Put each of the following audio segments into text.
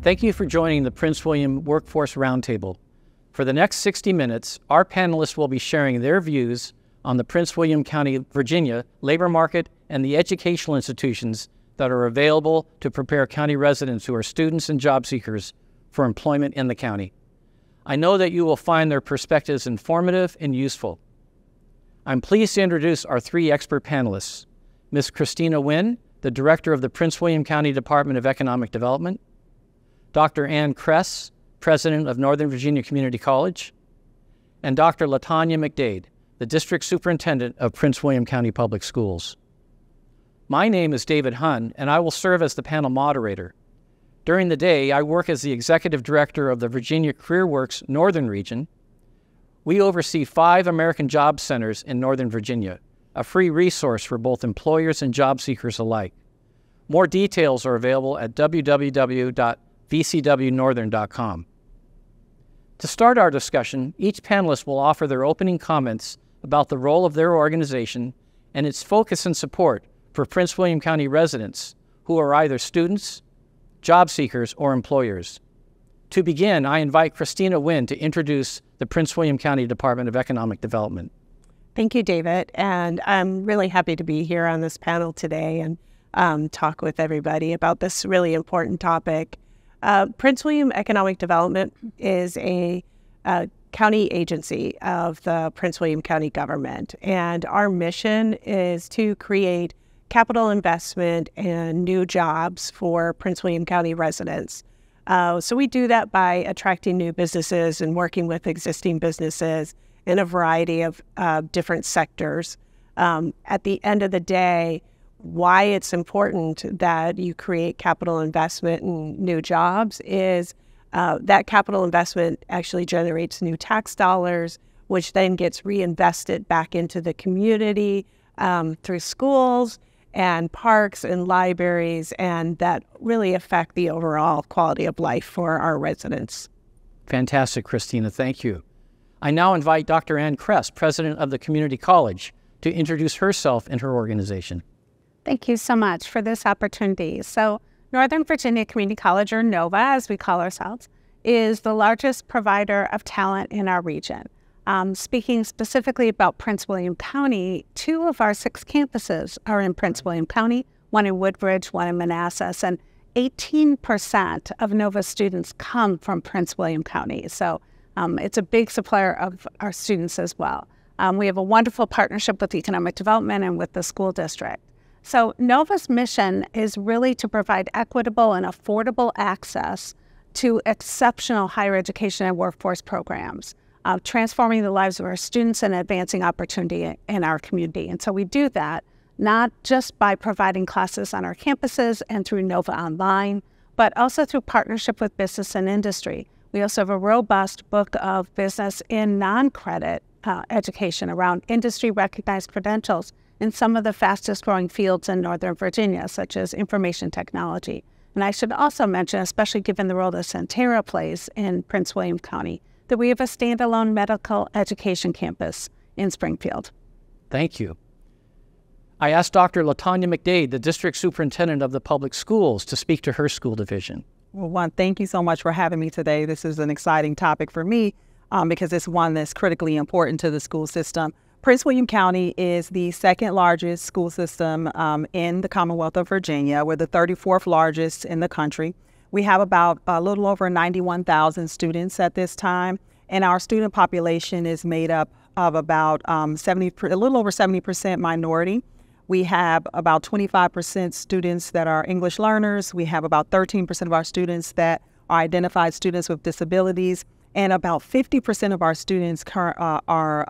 Thank you for joining the Prince William Workforce Roundtable. For the next 60 minutes, our panelists will be sharing their views on the Prince William County, Virginia labor market and the educational institutions that are available to prepare county residents who are students and job seekers for employment in the county. I know that you will find their perspectives informative and useful. I'm pleased to introduce our three expert panelists: Ms. Christina Wynn, the Director of the Prince William County Department of Economic Development; Dr. Ann Kress, President of Northern Virginia Community College; and Dr. LaTanya McDade, the District Superintendent of Prince William County Public Schools. My name is David Hunn, and I will serve as the panel moderator. During the day, I work as the Executive Director of the Virginia CareerWorks Northern Region. We oversee 5 American Job Centers in Northern Virginia, a free resource for both employers and job seekers alike. More details are available at www.vcwnorthern.com. To start our discussion, each panelist will offer their opening comments about the role of their organization and its focus and support for Prince William County residents who are either students, job seekers, or employers. To begin, I invite Christina Wynn to introduce the Prince William County Department of Economic Development. Thank you, David, and I'm really happy to be here on this panel today and talk with everybody about this really important topic. Prince William Economic Development is a county agency of the Prince William County government, and our mission is to create capital investment and new jobs for Prince William County residents. So we do that by attracting new businesses and working with existing businesses in a variety of different sectors. At the end of the day, why it's important that you create capital investment and new jobs is that capital investment actually generates new tax dollars, which then gets reinvested back into the community through schools and parks and libraries, and that really affect the overall quality of life for our residents. Fantastic, Christina. Thank you. I now invite Dr. Ann Kress, President of the Community College, to introduce herself and her organization. Thank you so much for this opportunity. So Northern Virginia Community College, or NOVA as we call ourselves, is the largest provider of talent in our region. Speaking specifically about Prince William County, 2 of our 6 campuses are in Prince William County, one in Woodbridge, one in Manassas, and 18% of NOVA students come from Prince William County. So it's a big supplier of our students as well. We have a wonderful partnership with economic development and with the school district. So NOVA's mission is really to provide equitable and affordable access to exceptional higher education and workforce programs, transforming the lives of our students and advancing opportunity in our community. And so we do that not just by providing classes on our campuses and through NOVA Online, but also through partnership with business and industry. We also have a robust book of business in non-credit education around industry-recognized credentials in some of the fastest growing fields in Northern Virginia, such as information technology. And I should also mention, especially given the role that Centera plays in Prince William County, that we have a standalone medical education campus in Springfield. Thank you. I asked Dr. LaTanya McDade, the District Superintendent of the Public Schools, to speak to her school division. Well, one, thank you so much for having me today. This is an exciting topic for me because it's one that's critically important to the school system. Prince William County is the 2nd largest school system in the Commonwealth of Virginia. We're the 34th largest in the country. We have about a little over 91,000 students at this time, and our student population is made up of about a little over 70% minority. We have about 25% students that are English learners. We have about 13% of our students that are identified students with disabilities, and about 50% of our students are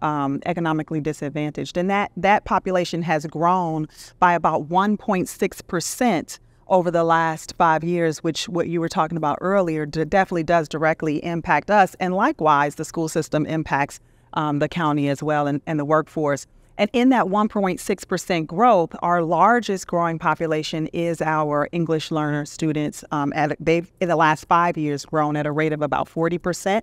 economically disadvantaged. And that population has grown by about 1.6% over the last 5 years, which what you were talking about earlier definitely does directly impact us. And likewise, the school system impacts the county as well and the workforce. And in that 1.6% growth, our largest growing population is our English learner students. They've, in the last 5 years, grown at a rate of about 40%.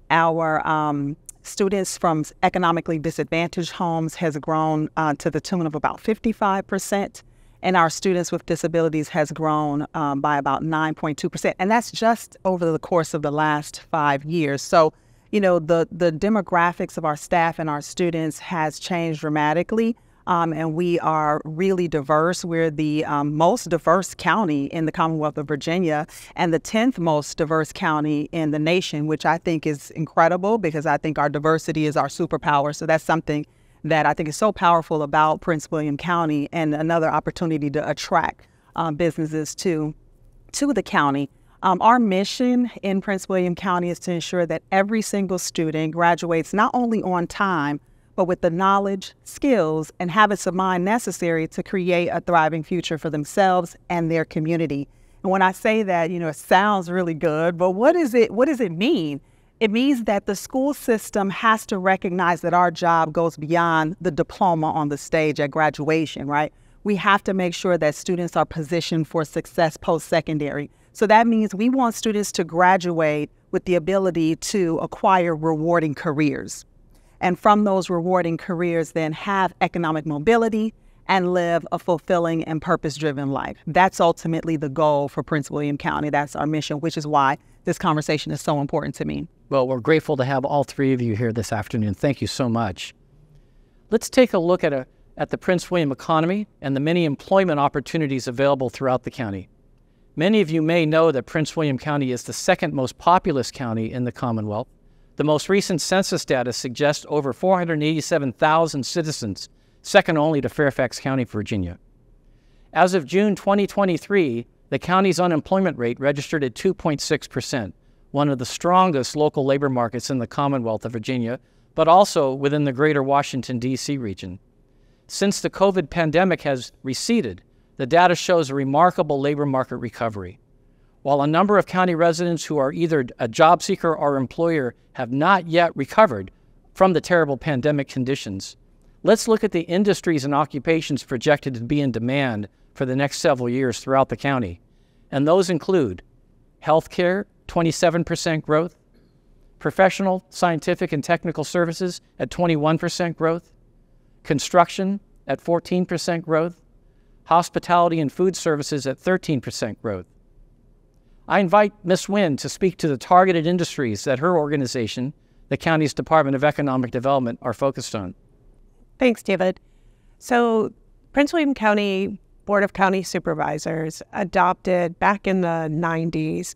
Our students from economically disadvantaged homes has grown to the tune of about 55%. and our students with disabilities has grown by about 9.2%. And that's just over the course of the last 5 years. So, the demographics of our staff and our students has changed dramatically. And we are really diverse. We're the most diverse county in the Commonwealth of Virginia and the 10th most diverse county in the nation, which I think is incredible because I think our diversity is our superpower. So that's something that I think is so powerful about Prince William County, and another opportunity to attract businesses to the county. Our mission in Prince William County is to ensure that every single student graduates not only on time, but with the knowledge, skills, and habits of mind necessary to create a thriving future for themselves and their community. And when I say that, it sounds really good, but what does it mean? It means that the school system has to recognize that our job goes beyond the diploma on the stage at graduation, right? We have to make sure that students are positioned for success post-secondary. So that means we want students to graduate with the ability to acquire rewarding careers. And from those rewarding careers, then have economic mobility and live a fulfilling and purpose-driven life. That's ultimately the goal for Prince William County. That's our mission, which is why this conversation is so important to me. Well, we're grateful to have all three of you here this afternoon. Thank you so much. Let's take a look at the Prince William economy and the many employment opportunities available throughout the county. Many of you may know that Prince William County is the second most populous county in the Commonwealth. The most recent census data suggests over 487,000 citizens, second only to Fairfax County, Virginia. As of June 2023, the county's unemployment rate registered at 2.6%, one of the strongest local labor markets in the Commonwealth of Virginia, but also within the greater Washington, D.C. region. Since the COVID pandemic has receded, the data shows a remarkable labor market recovery. While a number of county residents who are either a job seeker or employer have not yet recovered from the terrible pandemic conditions, let's look at the industries and occupations projected to be in demand for the next several years throughout the county. And those include healthcare, 27% growth, professional, scientific, and technical services at 21% growth, construction at 14% growth, hospitality and food services at 13% growth. I invite Ms. Wynn to speak to the targeted industries that her organization, the county's Department of Economic Development, are focused on. Thanks, David. So Prince William County Board of County Supervisors adopted back in the 90s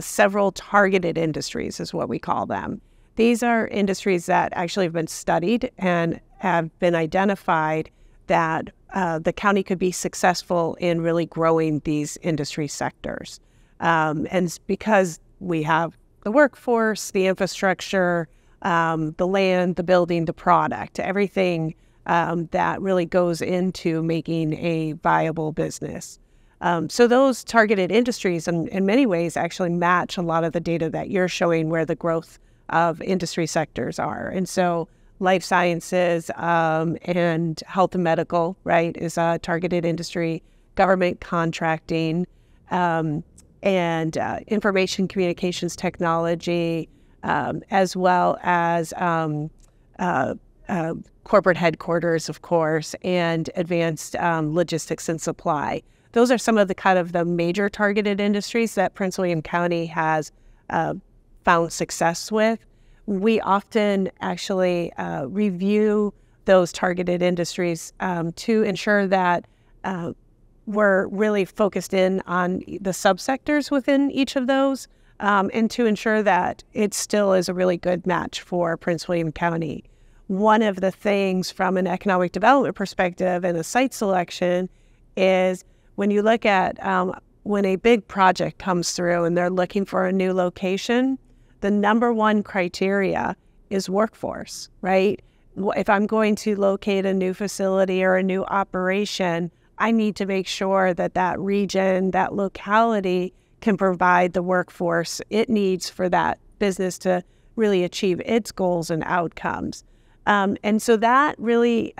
several targeted industries is what we call them. These are industries that actually have been studied and have been identified that the county could be successful in really growing these industry sectors. And it's because we have the workforce, the infrastructure, the land, the building, the product, everything that really goes into making a viable business. So those targeted industries in many ways actually match a lot of the data that you're showing where the growth of industry sectors are. And so life sciences and health and medical, right, is a targeted industry, government contracting, and information communications technology, as well as corporate headquarters, of course, and advanced logistics and supply. Those are some of the major targeted industries that Prince William County has found success with. We often actually review those targeted industries to ensure that we're really focused in on the subsectors within each of those, and to ensure that it still is a really good match for Prince William County. One of the things from an economic development perspective and a site selection is when you look at when a big project comes through and they're looking for a new location, the number one criteria is workforce, right? If I'm going to locate a new facility or a new operation, I need to make sure that that region, that locality can provide the workforce it needs for that business to really achieve its goals and outcomes. And so that really,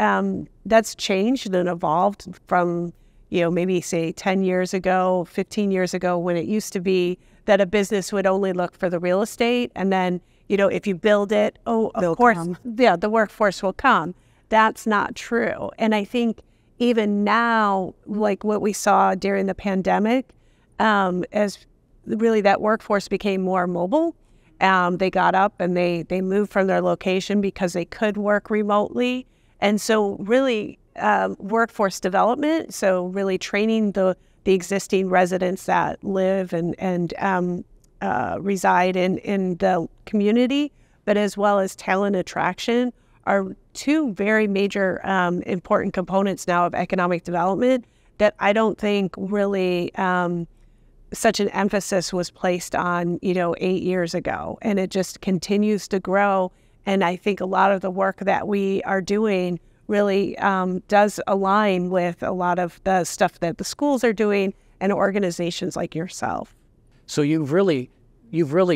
that's changed and evolved from, maybe say 10 years ago, 15 years ago, when it used to be that a business would only look for the real estate. And then, if you build it, of course, the workforce will come. That's not true. And I think even now, like what we saw during the pandemic, as really that workforce became more mobile, they got up and they moved from their location because they could work remotely. And so really workforce development, so really training the existing residents that live and reside in the community, but as well as talent attraction, are two very major important components now of economic development that I don't think really such an emphasis was placed on, 8 years ago. And it just continues to grow. And I think a lot of the work that we are doing really does align with a lot of the stuff that the schools are doing and organizations like yourself. So you've really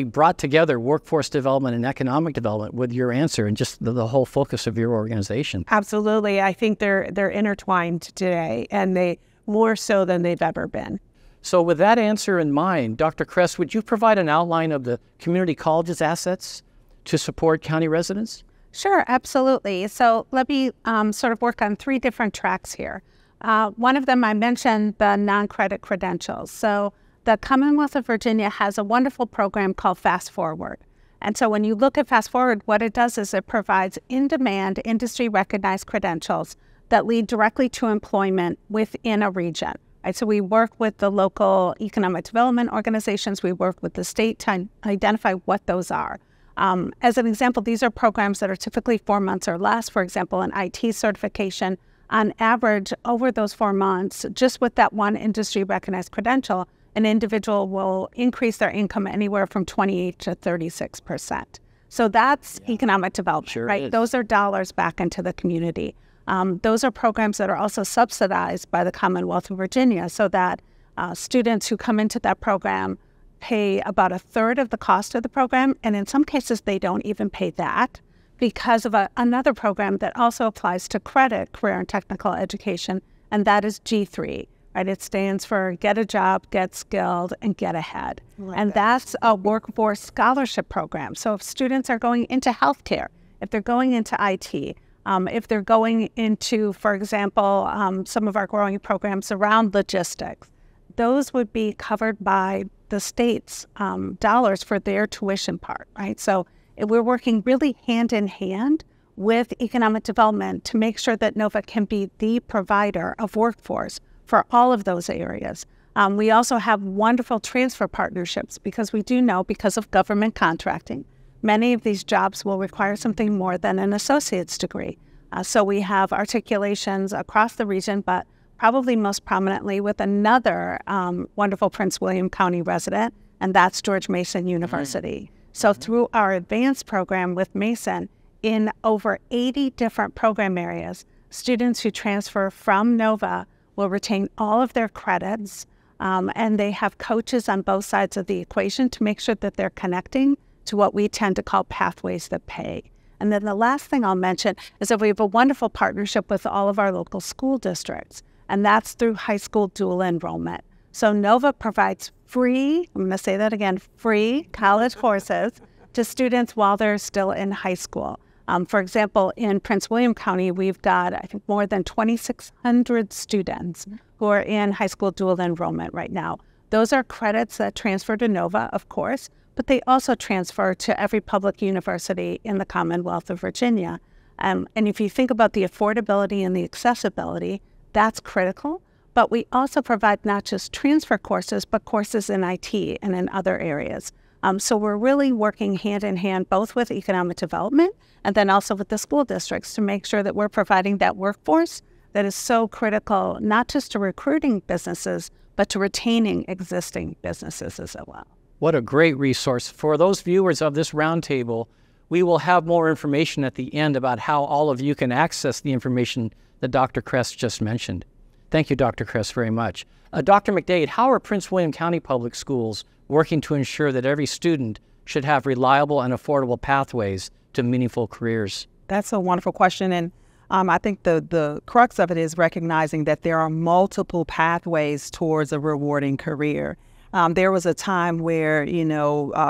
brought together workforce development and economic development with your answer and just the whole focus of your organization. Absolutely. I think they're intertwined today, and they more so than they've ever been. So with that answer in mind, Dr. Kress, would you provide an outline of the community college's assets to support county residents? Sure, absolutely. So let me sort of work on 3 different tracks here. One of them, I mentioned the non-credit credentials. So the Commonwealth of Virginia has a wonderful program called Fast Forward. And so when you look at Fast Forward, what it does is it provides in-demand, industry-recognized credentials that lead directly to employment within a region. Right? So we work with the local economic development organizations. We work with the state to identify what those are. As an example, these are programs that are typically 4 months or less. For example, an IT certification, on average, over those 4 months, just with that one industry-recognized credential, an individual will increase their income anywhere from 28 to 36%. So that's economic development, Sure right? is. Those are dollars back into the community. Those are programs that are also subsidized by the Commonwealth of Virginia, so that students who come into that program pay about 1/3 of the cost of the program, and in some cases they don't even pay that because of another program that also applies to credit, career and technical education, and that is G3. Right? It stands for Get a Job, Get Skilled, and Get Ahead. And that's a workforce scholarship program. So if students are going into healthcare, if they're going into IT, if they're going into, for example, some of our growing programs around logistics, those would be covered by the state's dollars for their tuition part, right? So we're working really hand in hand with economic development to make sure that NOVA can be the provider of workforce for all of those areas. We also have wonderful transfer partnerships because we do know, because of government contracting, many of these jobs will require something more than an associate's degree. So we have articulations across the region, but probably most prominently with another wonderful Prince William County resident, and that's George Mason University. So through our advanced program with Mason, in over 80 different program areas, students who transfer from NOVA will retain all of their credits, and they have coaches on both sides of the equation to make sure that they're connecting to what we tend to call pathways that pay. And then the last thing I'll mention is that we have a wonderful partnership with all of our local school districts, and that's through high school dual enrollment. So NOVA provides free, I'm going to say that again, free college courses to students while they're still in high school. For example, in Prince William County, we've got, I think, more than 2,600 students who are in high school dual enrollment right now. Those are credits that transfer to NOVA, of course, but they also transfer to every public university in the Commonwealth of Virginia. And if you think about the affordability and the accessibility, that's critical. But we also provide not just transfer courses, but courses in IT and in other areas. So we're really working hand in hand, both with economic development and then also with the school districts, to make sure that we're providing that workforce that is so critical, not just to recruiting businesses, but to retaining existing businesses as well. What a great resource. For those viewers of this roundtable, we will have more information at the end about how all of you can access the information that Dr. Kress just mentioned. Thank you, Dr. Kress, very much. Dr. McDade, how are Prince William County Public Schools working to ensure that every student should have reliable and affordable pathways to meaningful careers? That's a wonderful question. And I think the crux of it is recognizing that there are multiple pathways towards a rewarding career. There was a time where,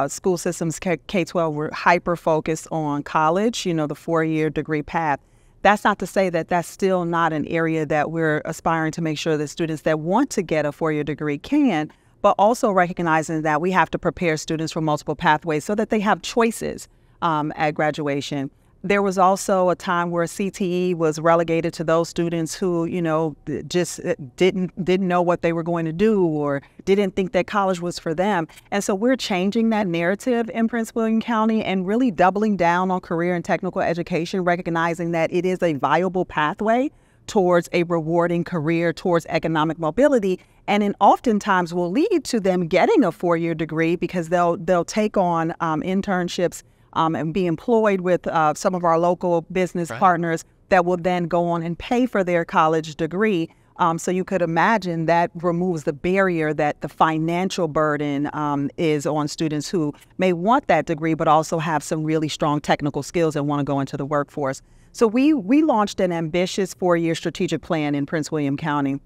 school systems K-12 were hyper-focused on college, the 4-year degree path. That's not to say that that's still not an area that we're aspiring to make sure that students that want to get a four-year degree can, but also recognizing that we have to prepare students for multiple pathways so that they have choices at graduation. There was also a time where CTE was relegated to those students who, you know, just didn't know what they were going to do or didn't think that college was for them. And so we're changing that narrative in Prince William County and really doubling down on career and technical education, recognizing that it is a viable pathway towards a rewarding career, towards economic mobility, and then oftentimes will lead to them getting a four-year degree because they'll take on internships and be employed with some of our local business partners that will then go on and pay for their college degree. So you could imagine that removes the barrier that the financial burden is on students who may want that degree, but also have some really strong technical skills and want to go into the workforce. So we launched an ambitious four-year strategic plan in Prince William County,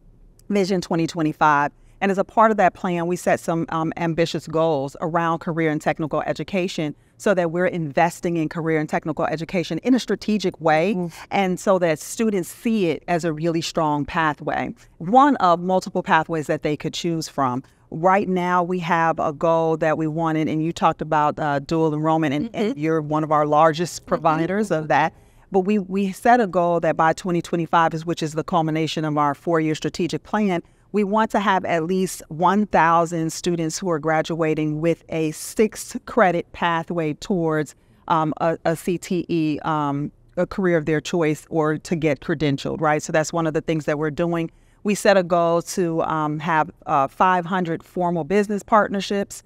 Vision 2025. And as a part of that plan, we set some ambitious goals around career and technical education so that we're investing in career and technical education in a strategic way and so that students see it as a really strong pathway, one of multiple pathways that they could choose from. Right now, we have a goal that we wanted, and you talked about dual enrollment, and you're one of our largest providers of that. But we set a goal that by 2025, which is the culmination of our four-year strategic plan, we want to have at least 1,000 students who are graduating with a 6-credit pathway towards a CTE, a career of their choice, or to get credentialed, right? So that's one of the things that we're doing. We set a goal to have 500 formal business partnerships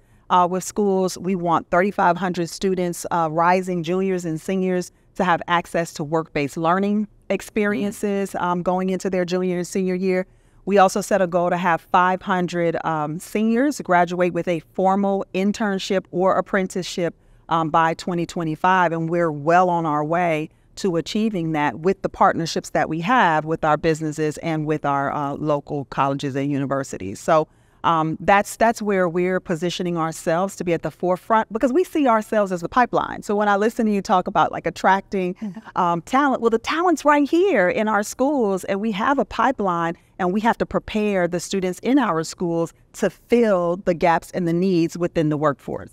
with schools. We want 3,500 students, rising juniors and seniors, to have access to work-based learning experiences going into their junior and senior year. We also set a goal to have 500 seniors graduate with a formal internship or apprenticeship by 2025, and we're well on our way to achieving that with the partnerships that we have with our businesses and with our local colleges and universities. So that's where we're positioning ourselves to be at the forefront, because we see ourselves as the pipeline. So when I listen to you talk about like attracting talent, well, the talent's right here in our schools, and we have a pipeline, and we have to prepare the students in our schools to fill the gaps and the needs within the workforce.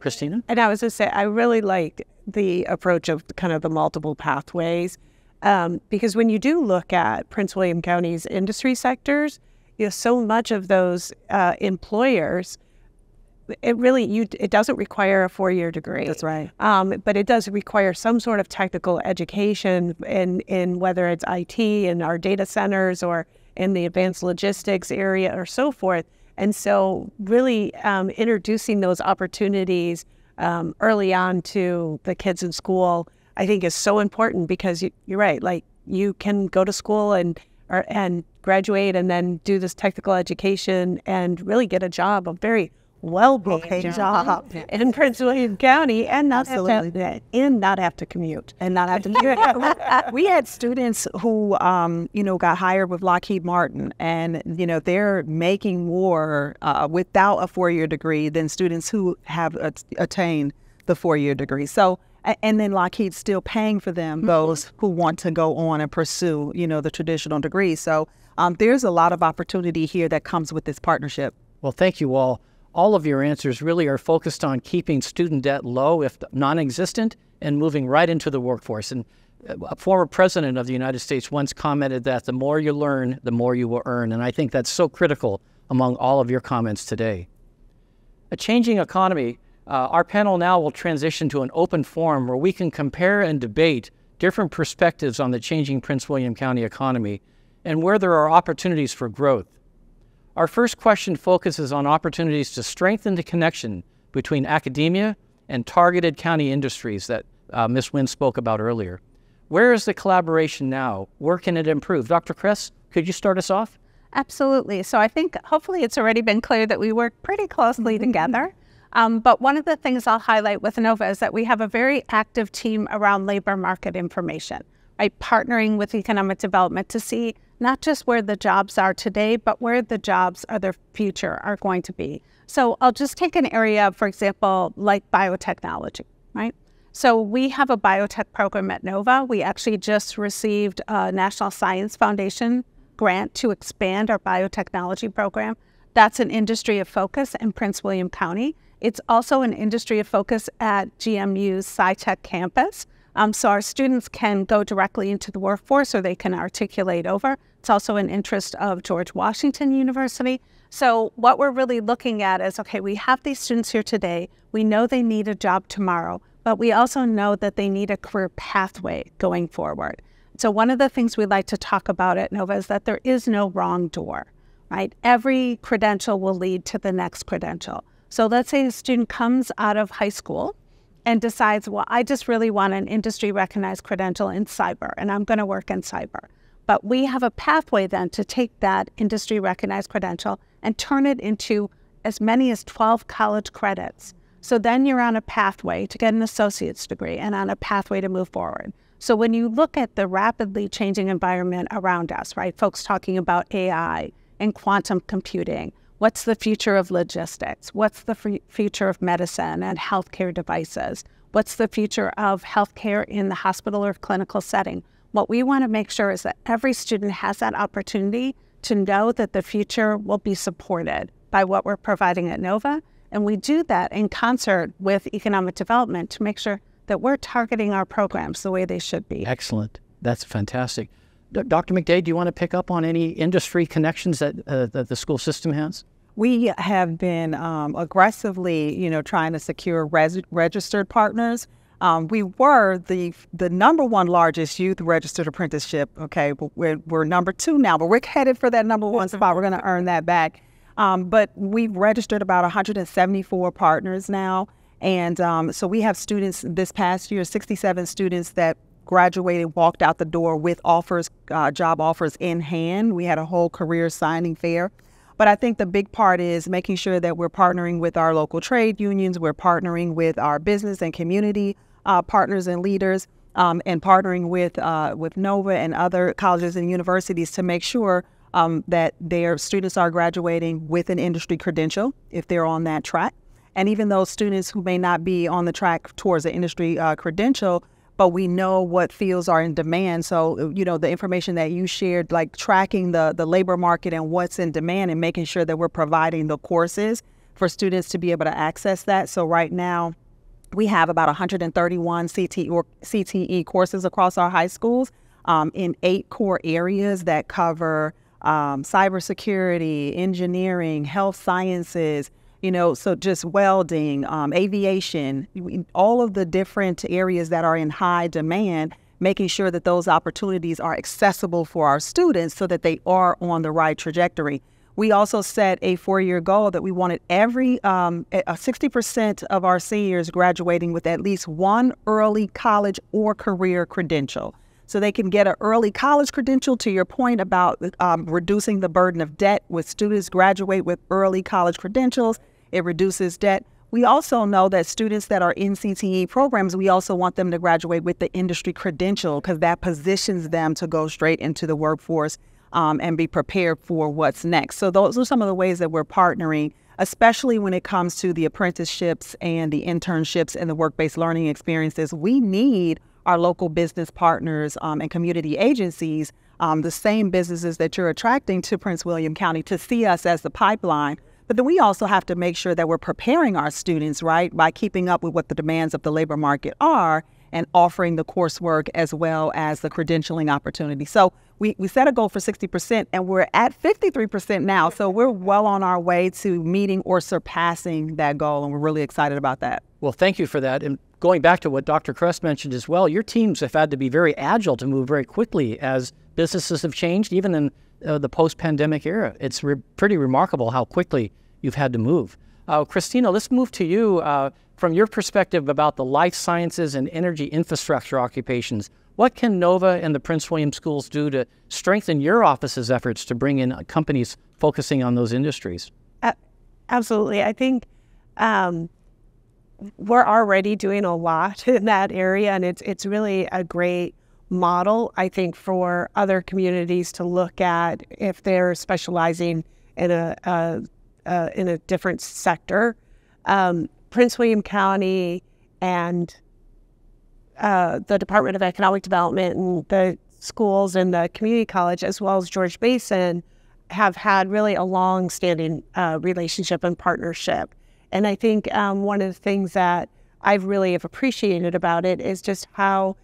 Christina? And I was going to say, I really liked the approach of kind of the multiple pathways, because when you do look at Prince William County's industry sectors, you know, so much of those employers, it doesn't require a four-year degree. That's right. But it does require some sort of technical education in whether it's IT in our data centers or in the advanced logistics area or so forth. And so really introducing those opportunities early on to the kids in school, I think is so important, because you're right, like you can go to school and graduate and then do this technical education and really get a job, a very well-paid job in Prince William County, and not have to commute. And not have to. We had students who, got hired with Lockheed Martin, and they're making more without a four-year degree than students who have attained the four-year degree. So. And then Lockheed's still paying for them, those who want to go on and pursue, the traditional degree. So there's a lot of opportunity here that comes with this partnership. Well, thank you all. All of your answers really are focused on keeping student debt low, if non-existent, and moving right into the workforce. And a former president of the United States once commented that the more you learn, the more you will earn. And I think that's so critical among all of your comments today. A changing economy. Our panel now will transition to an open forum where we can compare and debate different perspectives on the changing Prince William County economy and where there are opportunities for growth. Our first question focuses on opportunities to strengthen the connection between academia and targeted county industries that Ms. Wynn spoke about earlier. Where is the collaboration now? Where can it improve? Dr. Kress, could you start us off? Absolutely. So I think hopefully it's already been clear that we work pretty closely together. But one of the things I'll highlight with Nova is that we have a very active team around labor market information, right? Partnering with economic development to see not just where the jobs are today, but where the jobs of the future are going to be. So I'll just take an area, for example, like biotechnology, right? So we have a biotech program at Nova. We actually just received a National Science Foundation grant to expand our biotechnology program. That's an industry of focus in Prince William County. It's also an industry of focus at GMU's SciTech campus. So our students can go directly into the workforce or they can articulate over. It's also an interest of George Washington University. So what we're really looking at is, okay, we have these students here today. We know they need a job tomorrow, but we also know that they need a career pathway going forward. So one of the things we like to talk about at Nova is that there is no wrong door, right? Every credential will lead to the next credential. So let's say a student comes out of high school and decides, well, I just really want an industry recognized credential in cyber, and I'm going to work in cyber. But we have a pathway then to take that industry recognized credential and turn it into as many as 12 college credits. So then you're on a pathway to get an associate's degree and on a pathway to move forward. So when you look at the rapidly changing environment around us, right, folks talking about AI and quantum computing, what's the future of logistics? What's the future of medicine and healthcare devices? What's the future of healthcare in the hospital or clinical setting? What we want to make sure is that every student has that opportunity to know that the future will be supported by what we're providing at Nova. And we do that in concert with economic development to make sure that we're targeting our programs the way they should be. Excellent. That's fantastic. Dr. McDade, do you want to pick up on any industry connections that the school system has? We have been aggressively, trying to secure registered partners. We were the number one largest youth registered apprenticeship. Okay, we're number 2 now, but we're headed for that number 1 spot. We're going to earn that back. But we've registered about 174 partners now. And so we have students this past year, 67 students that graduated, walked out the door with offers, job offers in hand. We had a whole career signing fair. But I think the big part is making sure that we're partnering with our local trade unions, we're partnering with our business and community partners and leaders, and partnering with Nova and other colleges and universities to make sure that their students are graduating with an industry credential if they're on that track. And even those students who may not be on the track towards the industry credential, but we know what fields are in demand. So, the information that you shared, like tracking the labor market and what's in demand and making sure that we're providing the courses for students to be able to access that. So right now, we have about 131 CTE courses across our high schools in 8 core areas that cover cybersecurity, engineering, health sciences, so just welding, aviation, all of the different areas that are in high demand, making sure that those opportunities are accessible for our students so that they are on the right trajectory. We also set a 4-year goal that we wanted every 60% of our seniors graduating with at least one early college or career credential. So they can get an early college credential, to your point about reducing the burden of debt. With students graduate with early college credentials, it reduces debt. We also know that students that are in CTE programs, we also want them to graduate with the industry credential because that positions them to go straight into the workforce and be prepared for what's next. So those are some of the ways that we're partnering, especially when it comes to the apprenticeships and the internships and the work-based learning experiences. We need our local business partners and community agencies, the same businesses that you're attracting to Prince William County, to see us as the pipeline. But then we also have to make sure that we're preparing our students, right, by keeping up with what the demands of the labor market are and offering the coursework as well as the credentialing opportunity. So we set a goal for 60%, and we're at 53% now. So we're well on our way to meeting or surpassing that goal, and we're really excited about that. Well, thank you for that. And going back to what Dr. Kress mentioned as well, your teams have had to be very agile to move very quickly as businesses have changed, even in the post-pandemic era. It's pretty remarkable how quickly you've had to move. Christina, let's move to you. From your perspective about the life sciences and energy infrastructure occupations, what can Nova and the Prince William schools do to strengthen your office's efforts to bring in companies focusing on those industries? Absolutely. I think we're already doing a lot in that area, and it's really a great model, I think, for other communities to look at if they're specializing in a different sector. Prince William County and the Department of Economic Development and the schools and the community college, as well as George Mason, have had really a long-standing relationship and partnership. And I think one of the things that I really have appreciated about it is just how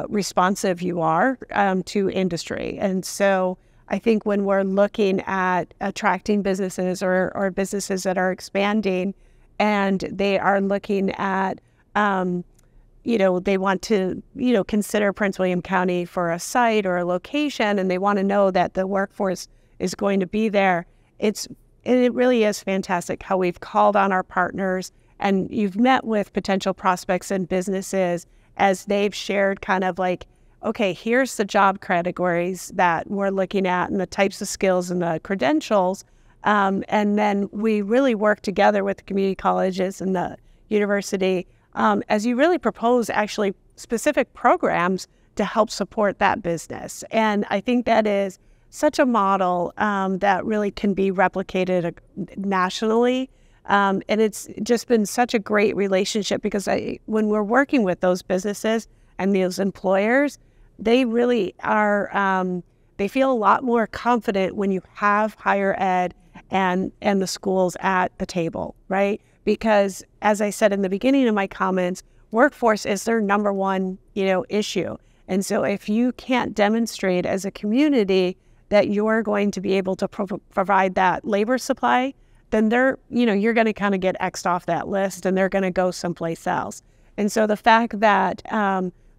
responsive you are to industry. And so I think when we're looking at attracting businesses or businesses that are expanding, and they are looking at, they want to, consider Prince William County for a site or a location, and they want to know that the workforce is going to be there. It really is fantastic how we've called on our partners, and you've met with potential prospects and businesses as they've shared kind of like, okay, here's the job categories that we're looking at and the types of skills and the credentials. And then we really work together with the community colleges and the university as you really propose actually specific programs to help support that business. And I think that is such a model that really can be replicated nationally. And it's just been such a great relationship because when we're working with those businesses and those employers, they really are, they feel a lot more confident when you have higher ed and the schools at the table, right? Because as I said in the beginning of my comments, workforce is their number one, issue. And so if you can't demonstrate as a community that you're going to be able to provide that labor supply, then you're going to kind of get X'd off that list and they're going to go someplace else. And so the fact that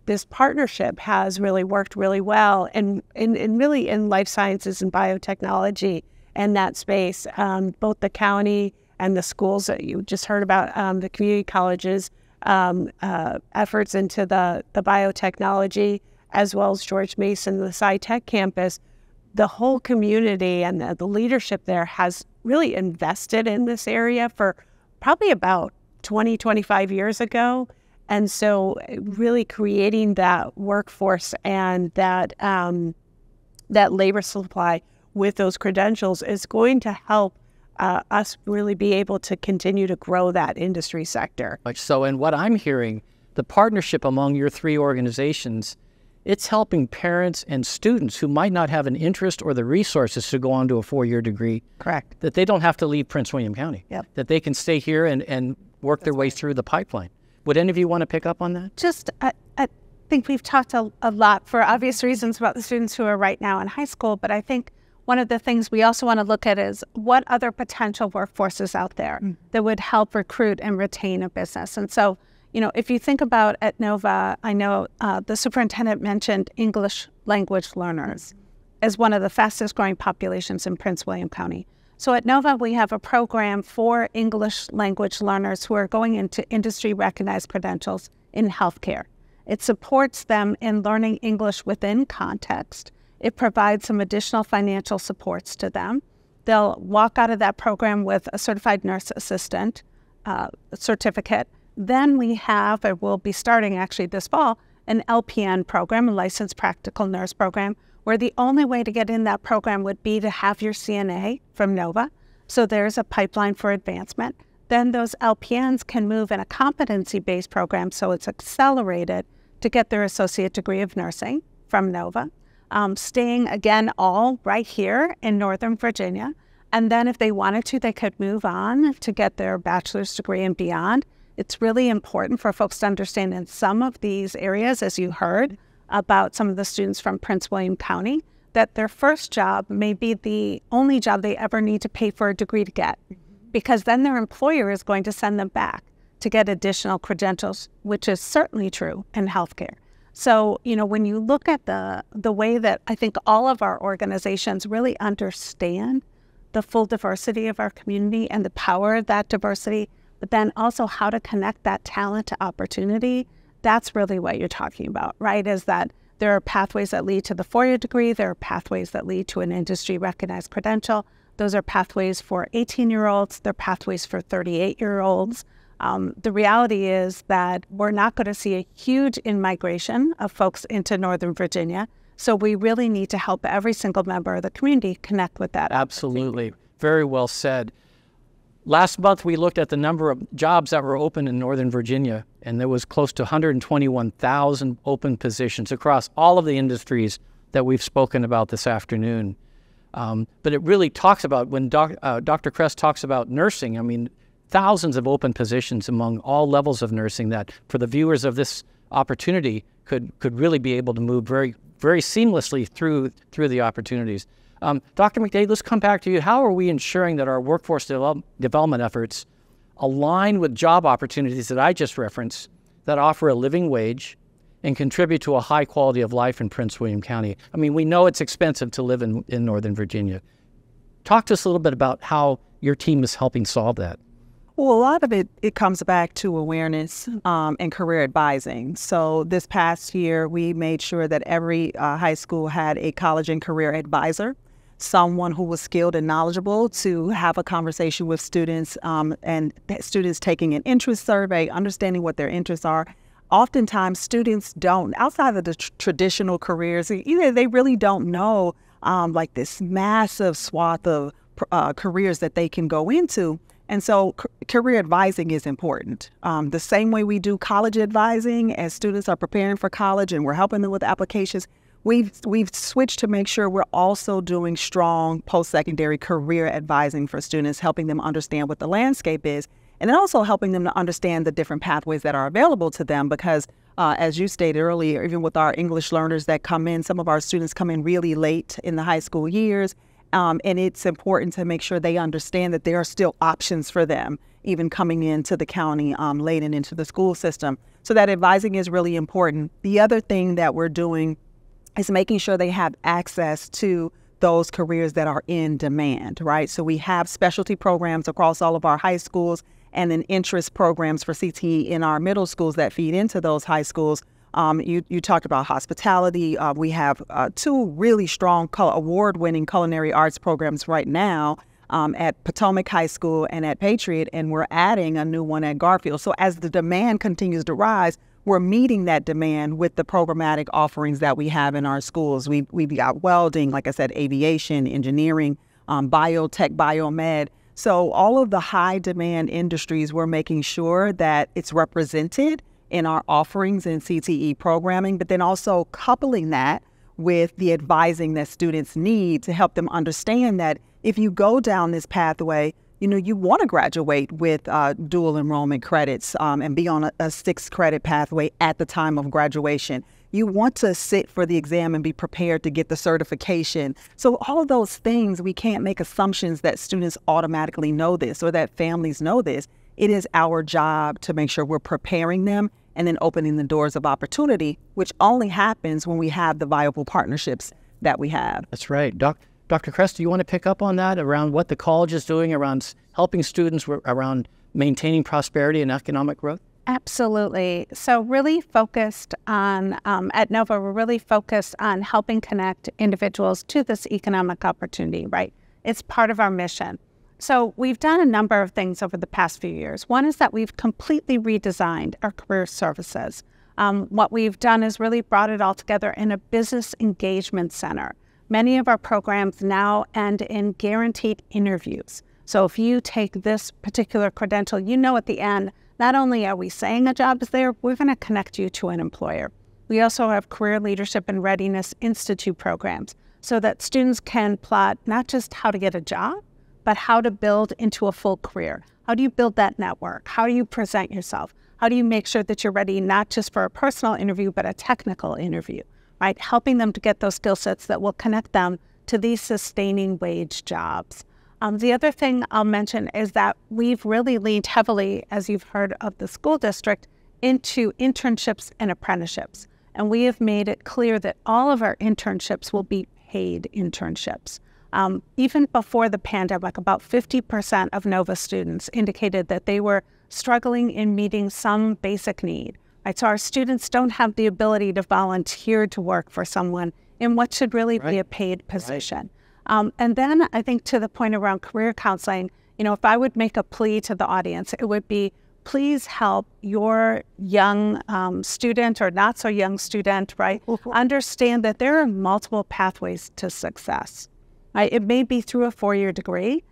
this partnership has really worked really well and really in life sciences and biotechnology and that space, both the county and the schools that you just heard about, the community colleges, efforts into the biotechnology, as well as George Mason, the SciTech campus, the whole community and the leadership there has really invested in this area for probably about 20, 25 years ago. And so really creating that workforce and that labor supply with those credentials is going to help us really be able to continue to grow that industry sector. So, and what I'm hearing, the partnership among your three organizations, it's helping parents and students who might not have an interest or the resources to go on to a four-year degree. Correct. That they don't have to leave Prince William County. Yep. That they can stay here and work their way through the pipeline. Would any of you want to pick up on that? Just, I think we've talked a lot for obvious reasons about the students who are right now in high school, but I think one of the things we also want to look at is what other potential workforces out there that would help recruit and retain a business. And so, if you think about at Nova, I know the superintendent mentioned English language learners as one of the fastest growing populations in Prince William County. So at Nova, we have a program for English language learners who are going into industry recognized credentials in healthcare. It supports them in learning English within context. It provides some additional financial supports to them. They'll walk out of that program with a certified nurse assistant certificate. Then we have, or we'll be starting actually this fall, an LPN program, a licensed practical nurse program, where the only way to get in that program would be to have your CNA from Nova. So there's a pipeline for advancement. Then those LPNs can move in a competency-based program, so it's accelerated to get their associate degree of nursing from Nova. Staying, again, all right here in Northern Virginia. And then if they wanted to, they could move on to get their bachelor's degree and beyond. It's really important for folks to understand in some of these areas, as you heard about some of the students from Prince William County, that their first job may be the only job they ever need to pay for a degree to get, because then their employer is going to send them back to get additional credentials, which is certainly true in healthcare. So, when you look at the way that I think all of our organizations really understand the full diversity of our community and the power of that diversity, but then also how to connect that talent to opportunity, that's really what you're talking about, right? Is that there are pathways that lead to the four-year degree, there are pathways that lead to an industry-recognized credential. Those are pathways for 18-year-olds, they're pathways for 38-year-olds. The reality is that we're not going to see a huge in-migration of folks into Northern Virginia, so we really need to help every single member of the community connect with that. Absolutely. Very well said. Last month, we looked at the number of jobs that were open in Northern Virginia, and there was close to 121,000 open positions across all of the industries that we've spoken about this afternoon. But it really talks about, when Dr. Kress talks about nursing, I mean, thousands of open positions among all levels of nursing that, for the viewers of this opportunity, could really be able to move very, very seamlessly through the opportunities. Dr. McDade, let's come back to you. How are we ensuring that our workforce development efforts align with job opportunities that I just referenced that offer a living wage and contribute to a high quality of life in Prince William County? I mean, we know it's expensive to live in Northern Virginia. Talk to us a little bit about how your team is helping solve that. Well, a lot of it comes back to awareness and career advising. So this past year, we made sure that every high school had a college and career advisor, someone who was skilled and knowledgeable to have a conversation with students, and students taking an interest survey, understanding what their interests are. Oftentimes, students don't, outside of the traditional careers, either they really don't know like this massive swath of careers that they can go into. And so career advising is important. The same way we do college advising as students are preparing for college and we're helping them with applications, we've switched to make sure we're also doing strong post-secondary career advising for students, helping them understand what the landscape is, and then also helping them to understand the different pathways that are available to them. Because as you stated earlier, even with our English learners that come in, some of our students come in really late in the high school years. And it's important to make sure they understand that there are still options for them, even coming into the county late and into the school system. So that advising is really important. The other thing that we're doing is making sure they have access to those careers that are in demand, right? So we have specialty programs across all of our high schools, and then interest programs for CTE in our middle schools that feed into those high schools. You talked about hospitality. We have two really strong award-winning culinary arts programs right now at Potomac High School and at Patriot, and we're adding a new one at Garfield. So as the demand continues to rise, we're meeting that demand with the programmatic offerings that we have in our schools. We've got welding, like I said, aviation, engineering, biotech, biomed. So all of the high demand industries, we're making sure that it's represented in our offerings in CTE programming, but then also coupling that with the advising that students need to help them understand that if you go down this pathway, you know, you want to graduate with dual enrollment credits and be on a 6 credit pathway at the time of graduation. You want to sit for the exam and be prepared to get the certification. So all of those things, we can't make assumptions that students automatically know this or that families know this. It is our job to make sure we're preparing them and then opening the doors of opportunity, which only happens when we have the viable partnerships that we have. That's right. Dr. Kress, do you want to pick up on that, around what the college is doing around helping students around maintaining prosperity and economic growth? Absolutely. So really focused on, at NOVA, we're really focused on helping connect individuals to this economic opportunity, right? It's part of our mission. So we've done a number of things over the past few years. One is that we've completely redesigned our career services. What we've done is really brought it all together in a business engagement center. Many of our programs now end in guaranteed interviews. So if you take this particular credential, you know at the end, not only are we saying a job is there, we're going to connect you to an employer. We also have Career Leadership and Readiness Institute programs so that students can plot not just how to get a job, but how to build into a full career. How do you build that network? How do you present yourself? How do you make sure that you're ready not just for a personal interview, but a technical interview, right? Helping them to get those skill sets that will connect them to these sustaining wage jobs. The other thing I'll mention is that we've really leaned heavily, as you've heard of the school district, into internships and apprenticeships. And we have made it clear that all of our internships will be paid internships. Even before the pandemic, about 50% of NOVA students indicated that they were struggling in meeting some basic need. Right? So our students don't have the ability to volunteer to work for someone in what should really be a paid position. And then I think to the point around career counseling, you know, if I would make a plea to the audience, it would be, please help your young student or not so young student, right, understand that there are multiple pathways to success. Right? It may be through a 4-year degree,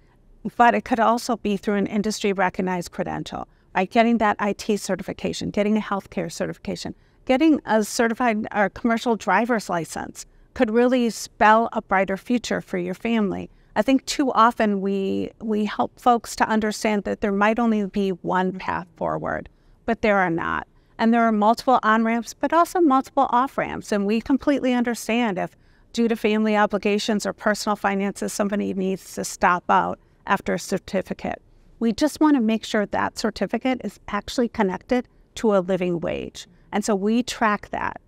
but it could also be through an industry-recognized credential. like getting that IT certification, getting a healthcare certification, getting a certified or commercial driver's license could really spell a brighter future for your family. I think too often we help folks to understand that there might only be one path forward, but there are not. And there are multiple on-ramps, but also multiple off-ramps. And we completely understand if, due to family obligations or personal finances, somebody needs to stop out after a certificate. We just want to make sure that certificate is actually connected to a living wage. And so we track that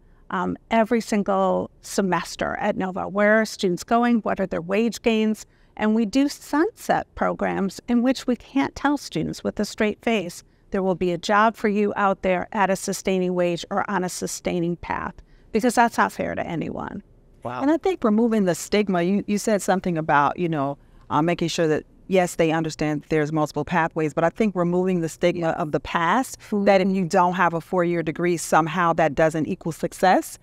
every single semester at NOVA. Where are students going? What are their wage gains? And we do sunset programs in which we can't tell students with a straight face, there will be a job for you out there at a sustaining wage or on a sustaining path, because that's not fair to anyone. Wow. And I think removing the stigma, you said something about, making sure that, yes, they understand there's multiple pathways, but I think removing the stigma of the past, that if you don't have a 4-year degree, somehow that doesn't equal success.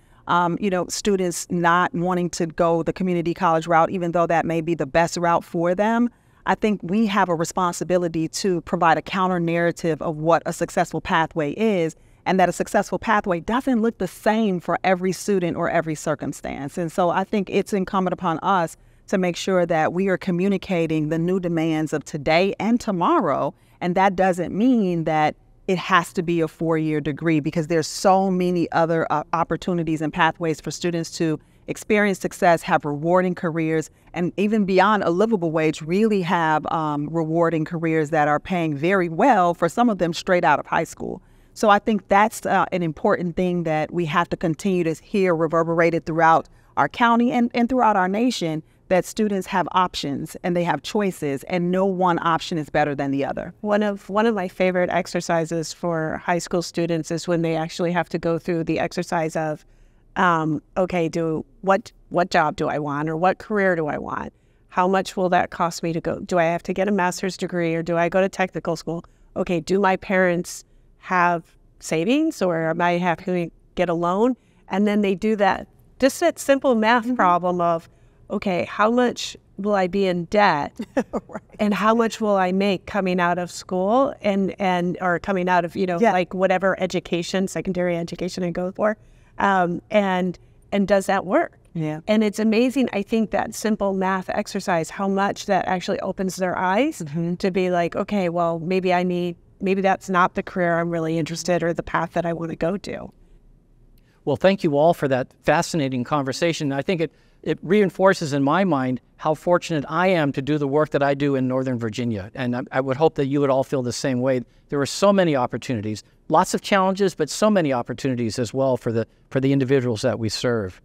Students not wanting to go the community college route, even though that may be the best route for them. I think we have a responsibility to provide a counter narrative of what a successful pathway is, and that a successful pathway doesn't look the same for every student or every circumstance. And so I think it's incumbent upon us to make sure that we are communicating the new demands of today and tomorrow. And that doesn't mean that it has to be a 4-year degree, because there's so many other opportunities and pathways for students to experience success, have rewarding careers, and even beyond a livable wage, really have rewarding careers that are paying very well, for some of them straight out of high school. So I think that's an important thing that we have to continue to hear reverberated throughout our county and throughout our nation, that students have options and they have choices, and no one option is better than the other. One of my favorite exercises for high school students is when they actually have to go through the exercise of, okay, what job do I want, or what career do I want? How much will that cost me to go? Do I have to get a master's degree, or do I go to technical school? Okay, do my parents have savings, or am I having to get a loan? And then they do that, just that simple math problem of, okay, how much will I be in debt, right, and how much will I make coming out of school and or coming out of, like whatever education, secondary education I go for, and does that work? Yeah. And it's amazing, I think, that simple math exercise, how much that actually opens their eyes to be like, okay, well, maybe that's not the career I'm really interested, or the path that I want to go to. Well, thank you all for that fascinating conversation. I think it reinforces in my mind how fortunate I am to do the work that I do in Northern Virginia. And I would hope that you would all feel the same way. There are so many opportunities, lots of challenges, but so many opportunities as well for the individuals that we serve.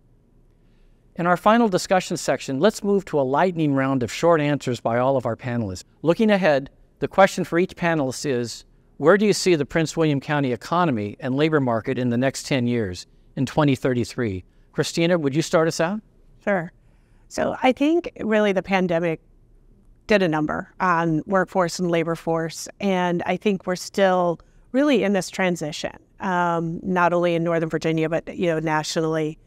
In our final discussion section, let's move to a lightning round of short answers by all of our panelists. Looking ahead, the question for each panelist is, where do you see the Prince William County economy and labor market in the next 10 years, in 2033? Christina, would you start us out? Sure. So I think really the pandemic did a number on workforce and labor force. And I think we're still really in this transition, not only in Northern Virginia, but, nationally.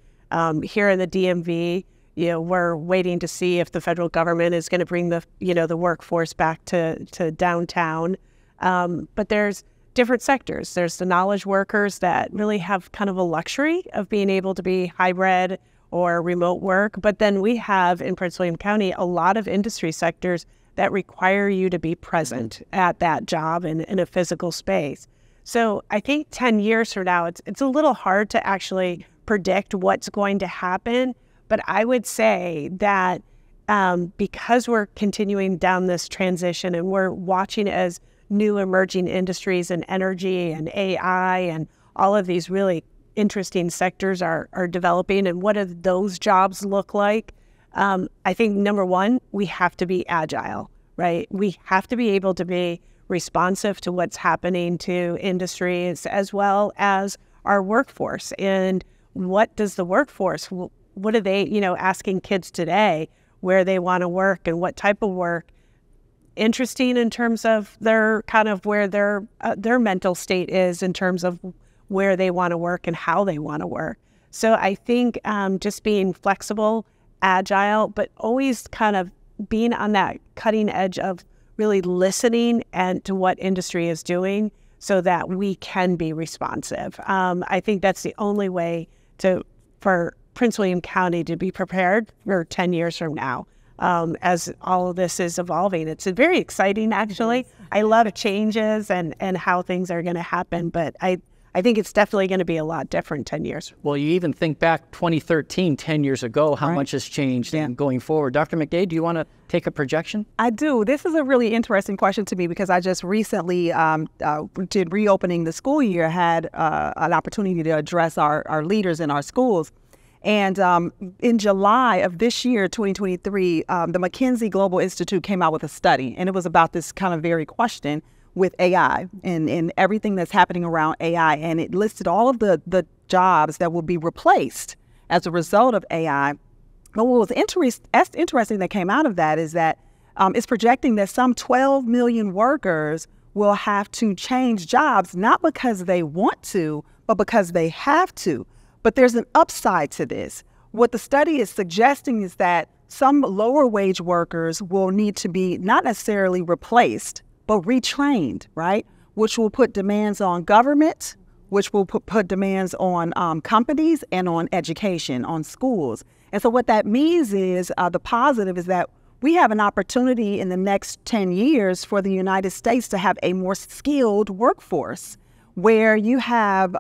Here in the DMV, we're waiting to see if the federal government is going to bring the workforce back to downtown. But there's different sectors. There's the knowledge workers that really have kind of a luxury of being able to be hybrid or remote work. But then we have in Prince William County a lot of industry sectors that require you to be present at that job in a physical space. So I think 10 years from now, it's a little hard to actually predict what's going to happen. But I would say that because we're continuing down this transition and we're watching as new emerging industries and energy and AI and all of these really interesting sectors are developing, and what do those jobs look like? I think number one, we have to be agile, right? We have to be able to be responsive to what's happening to industries as well as our workforce. And what does the workforce, what are they, asking kids today where they want to work and what type of work? Interesting in terms of their kind of where their mental state is in terms of where they want to work and how they want to work. So I think just being flexible, agile, but always kind of being on that cutting edge of really listening and to what industry is doing, so that we can be responsive. I think that's the only way for Prince William County to be prepared for 10 years from now. As all of this is evolving. It's very exciting, actually. I love changes and how things are going to happen, but I think it's definitely going to be a lot different 10 years. Well, you even think back 2013, 10 years ago, how much has changed and going forward. Dr. McDade, do you want to take a projection? I do. This is a really interesting question to me because I just recently did reopening the school year, had an opportunity to address our leaders in our schools. And in July of this year, 2023, the McKinsey Global Institute came out with a study, and it was about this kind of very question with AI and everything that's happening around AI. And it listed all of the jobs that will be replaced as a result of AI. But what was interesting that came out of that is that it's projecting that some 12 million workers will have to change jobs, not because they want to, but because they have to. But there's an upside to this. What the study is suggesting is that some lower wage workers will need to be not necessarily replaced, but retrained, right? Which will put demands on government, which will put demands on companies and on education, on schools. And so what that means is the positive is that we have an opportunity in the next 10 years for the United States to have a more skilled workforce, where you have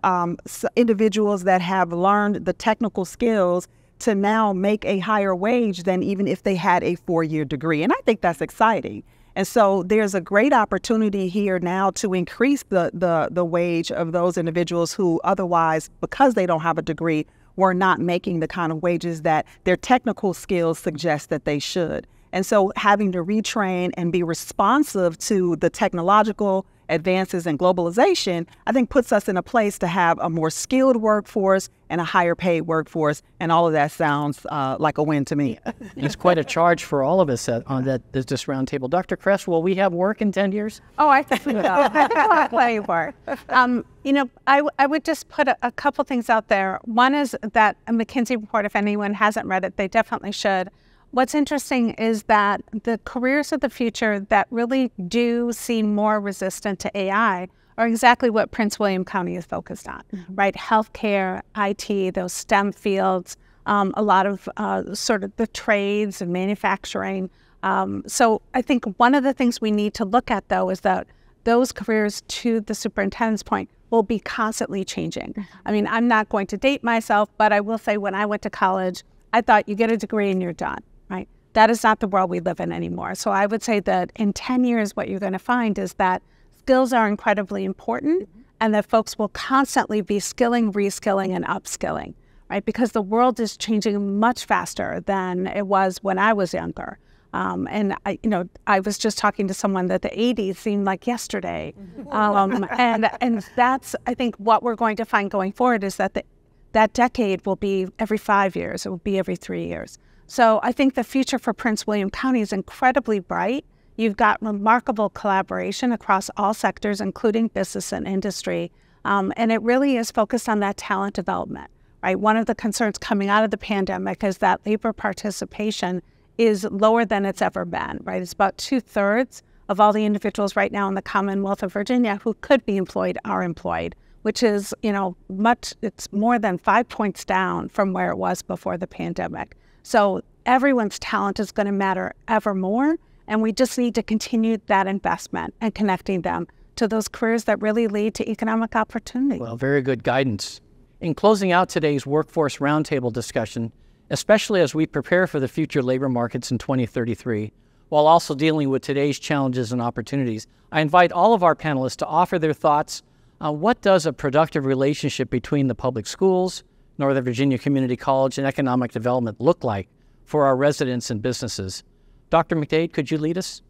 individuals that have learned the technical skills to now make a higher wage than even if they had a 4-year degree. And I think that's exciting. And so there's a great opportunity here now to increase the wage of those individuals who otherwise, because they don't have a degree, were not making the kind of wages that their technical skills suggest that they should. And so having to retrain and be responsive to the technological advances and globalization, I think puts us in a place to have a more skilled workforce and a higher paid workforce. And all of that sounds like a win to me. It's quite a charge for all of us on this roundtable. Dr. Kress, will we have work in 10 years? Oh, I think we will. I'll play work. I would just put a couple things out there. One is that a McKinsey report, if anyone hasn't read it, they definitely should. What's interesting is that the careers of the future that really do seem more resistant to AI are exactly what Prince William County is focused on, right? Healthcare, IT, those STEM fields, a lot of sort of the trades and manufacturing. So I think one of the things we need to look at, though, is that those careers, to the superintendent's point, will be constantly changing. I mean, I'm not going to date myself, but I will say when I went to college, I thought you get a degree and you're done. Right? That is not the world we live in anymore. So I would say that in 10 years, what you're going to find is that skills are incredibly important and that folks will constantly be skilling, reskilling, and upskilling, right? Because the world is changing much faster than it was when I was younger. And I was just talking to someone that the 80s seemed like yesterday. And that's, I think, what we're going to find going forward is that that decade will be every 5 years. It will be every 3 years. So I think the future for Prince William County is incredibly bright. You've got remarkable collaboration across all sectors, including business and industry. And it really is focused on that talent development, right? One of the concerns coming out of the pandemic is that labor participation is lower than it's ever been, right? It's about 2/3 of all the individuals right now in the Commonwealth of Virginia who could be employed are employed, which is, it's more than 5 points down from where it was before the pandemic. So everyone's talent is going to matter ever more, and we just need to continue that investment and connecting them to those careers that really lead to economic opportunity. Well, very good guidance. In closing out today's Workforce Roundtable discussion, especially as we prepare for the future labor markets in 2033, while also dealing with today's challenges and opportunities, I invite all of our panelists to offer their thoughts on what does a productive relationship between the public schools, Northern Virginia Community College, and economic development look like for our residents and businesses. Dr. McDade, could you lead us?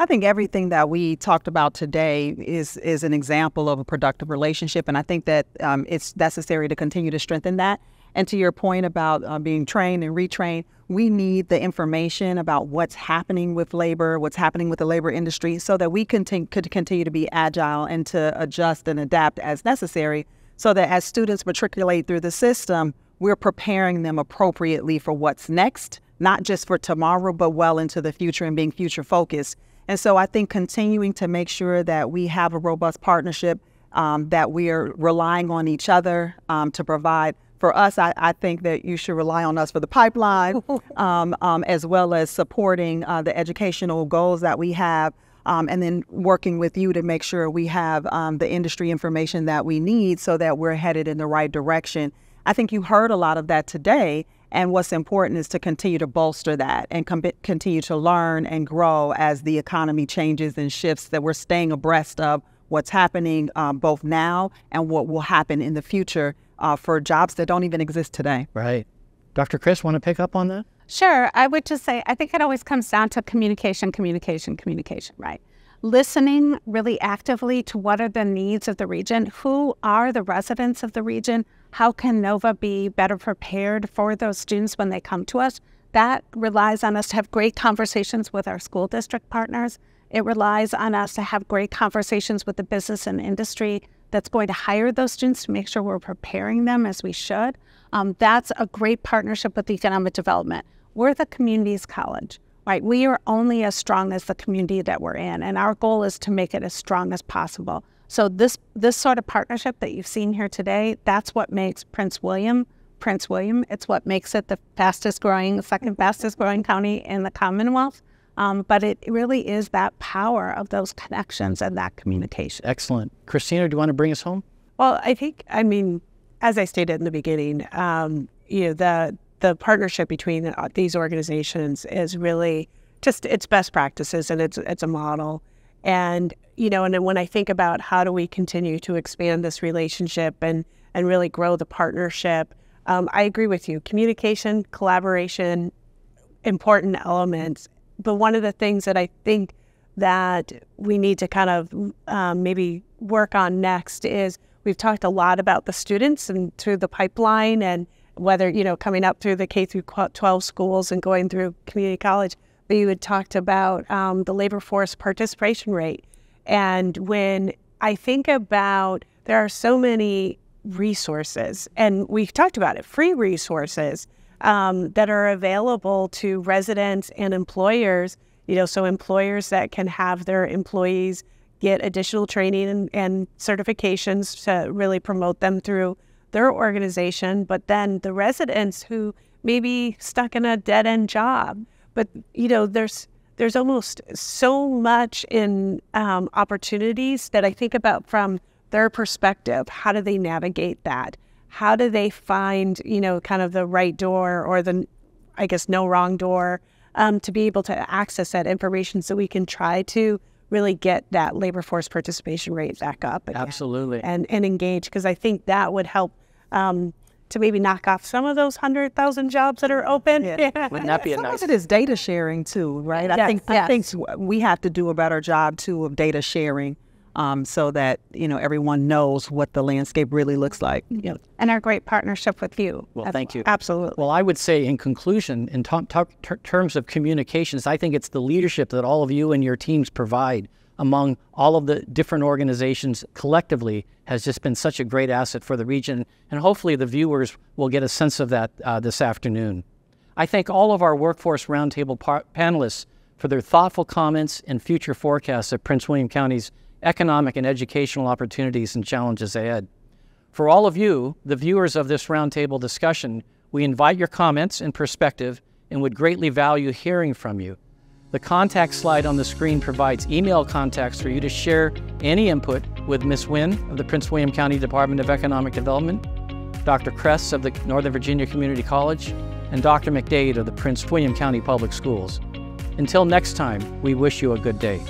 I think everything that we talked about today is an example of a productive relationship, and I think that it's necessary to continue to strengthen that. And to your point about being trained and retrained, we need the information about what's happening with labor, what's happening with the labor industry, so that we could continue to be agile and to adjust and adapt as necessary, so that as students matriculate through the system, we're preparing them appropriately for what's next, not just for tomorrow, but well into the future and being future focused. And so I think continuing to make sure that we have a robust partnership, that we are relying on each other to provide. For us, I think that you should rely on us for the pipeline, as well as supporting the educational goals that we have, and then working with you to make sure we have the industry information that we need so that we're headed in the right direction. I think you heard a lot of that today, and what's important is to continue to bolster that and continue to learn and grow as the economy changes and shifts, that we're staying abreast of what's happening both now and what will happen in the future for jobs that don't even exist today. Right. Dr. Chris, want to pick up on that? Sure. I would just say, I think it always comes down to communication, right? Listening really actively to what are the needs of the region, who are the residents of the region, how can NOVA be better prepared for those students when they come to us. That relies on us to have great conversations with our school district partners. It relies on us to have great conversations with the business and industry that's going to hire those students to make sure we're preparing them as we should. That's a great partnership with economic development. We're the community's college, right? We are only as strong as the community that we're in, and our goal is to make it as strong as possible. So this sort of partnership that you've seen here today, that's what makes Prince William. It's what makes it the second fastest growing county in the Commonwealth. But it really is that power of those connections and that communication. Excellent. Christina, do you want to bring us home? Well, I mean, as I stated in the beginning, the partnership between these organizations is really just, it's best practices, and it's a model. And, and then when I think about how do we continue to expand this relationship and really grow the partnership, I agree with you. Communication, collaboration, important elements. But one of the things that I think that we need to kind of maybe work on next is, we've talked a lot about the students and through the pipeline, and whether, coming up through the K through 12 schools and going through community college, but you had talked about the labor force participation rate. And when I think about, there are so many resources, and we've talked about it, free resources that are available to residents and employers, so employers that can have their employees get additional training and certifications to really promote them through their organization, but then the residents who may be stuck in a dead-end job. But, there's almost so much in opportunities that I think about from their perspective. How do they navigate that? How do they find, kind of the right door, or the, no wrong door, to be able to access that information so we can try to really get that labor force participation rate back up again. Absolutely. And engage, because I think that would help to maybe knock off some of those 100,000 jobs that are open. Yeah. Wouldn't that be a nice? Some of it is data sharing too, right? Yes. I think we have to do a better job too of data sharing, so that everyone knows what the landscape really looks like. Yep. And our great partnership with you. Well, thank you. Absolutely. Well, I would say in conclusion, in terms of communications, I think it's the leadership that all of you and your teams provide among all of the different organizations collectively has just been such a great asset for the region, and hopefully the viewers will get a sense of that this afternoon. I thank all of our Workforce Roundtable panelists for their thoughtful comments and future forecasts of Prince William County's economic and educational opportunities and challenges ahead. For all of you, the viewers of this roundtable discussion, we invite your comments and perspective and would greatly value hearing from you. The contact slide on the screen provides email contacts for you to share any input with Ms. Wynn of the Prince William County Department of Economic Development, Dr. Kress of the Northern Virginia Community College, and Dr. McDade of the Prince William County Public Schools. Until next time, we wish you a good day.